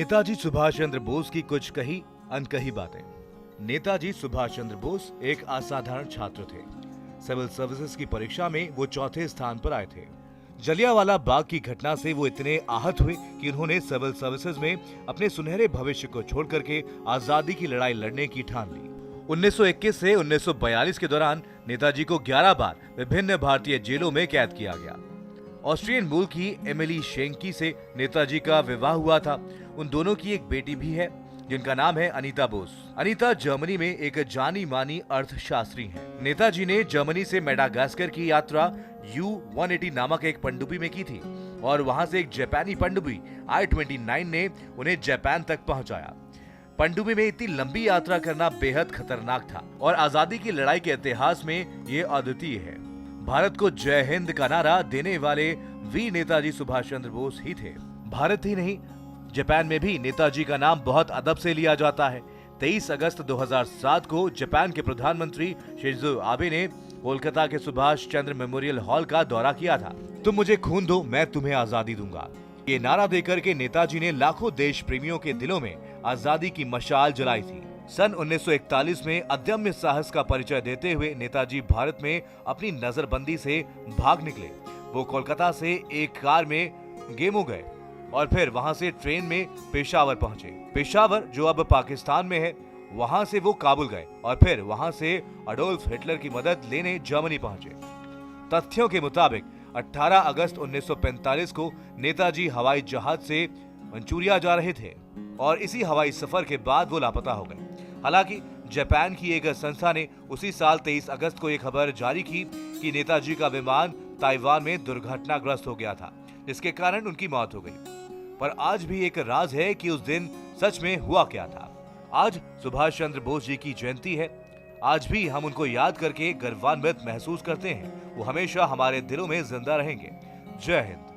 नेताजी सुभाष चंद्र बोस की कुछ कही अनकही बातें। नेताजी सुभाष चंद्र बोस एक असाधारण छात्र थे। सिविल सर्विसेज की परीक्षा में वो चौथे स्थान पर आए थे। जलियांवाला बाग की घटना से वो इतने आहत हुए कि उन्होंने सिविल सर्विसेज में अपने सुनहरे भविष्य को छोड़ करके आजादी की लड़ाई लड़ने की ठान ली। 1921 से 1942 के दौरान नेताजी को 11 बार विभिन्न भारतीय जेलों में कैद किया गया। ऑस्ट्रियन मूल की एमिली शेंकी से नेताजी का विवाह हुआ था। उन दोनों की एक बेटी भी है जिनका नाम है अनीता बोस। अनीता जर्मनी में एक जानी मानी अर्थशास्त्री हैं। नेताजी ने जर्मनी से मेडागास्कर की यात्रा U-180 नामक एक पनडुब्बी में की थी और वहां से एक जापानी पनडुब्बी I-29 ने उन्हें जापान तक पहुंचाया। पनडुब्बी में इतनी लंबी यात्रा करना बेहद खतरनाक था और आजादी की लड़ाई के इतिहास में ये अद्वितीय है। भारत को जय हिंद का नारा देने वाले वीर नेताजी सुभाष चंद्र बोस ही थे। भारत ही नहीं, जापान में भी नेताजी का नाम बहुत अदब से लिया जाता है। 23 अगस्त 2007 को जापान के प्रधानमंत्री शिंजो आबे ने कोलकाता के सुभाष चंद्र मेमोरियल हॉल का दौरा किया था। तुम मुझे खून दो, मैं तुम्हें आजादी दूंगा, ये नारा देकर के नेताजी ने लाखों देश प्रेमियों के दिलों में आजादी की मशाल जलाई थी। सन 1941 में अदम्य साहस का परिचय देते हुए नेताजी भारत में अपनी नजरबंदी से भाग निकले। वो कोलकाता से एक कार में गेमो गए और फिर वहां से ट्रेन में पेशावर पहुंचे। पेशावर जो अब पाकिस्तान में है, वहां से वो काबुल गए और फिर वहां से अडोल्फ हिटलर की मदद लेने जर्मनी पहुंचे। तथ्यों के मुताबिक 18 अगस्त 1945 को नेताजी हवाई जहाज से मंचूरिया जा रहे थे और इसी हवाई सफर के बाद वो लापता हो गए। हालांकि जापान की एक संस्था ने उसी साल 23 अगस्त को एक खबर जारी की कि नेताजी का विमान ताइवान में दुर्घटनाग्रस्त हो गया था, जिसके कारण उनकी मौत हो गई। पर आज भी एक राज है कि उस दिन सच में हुआ क्या था। आज सुभाष चंद्र बोस जी की जयंती है। आज भी हम उनको याद करके गर्वान्वित महसूस करते हैं। वो हमेशा हमारे दिलों में जिंदा रहेंगे। जय हिंद।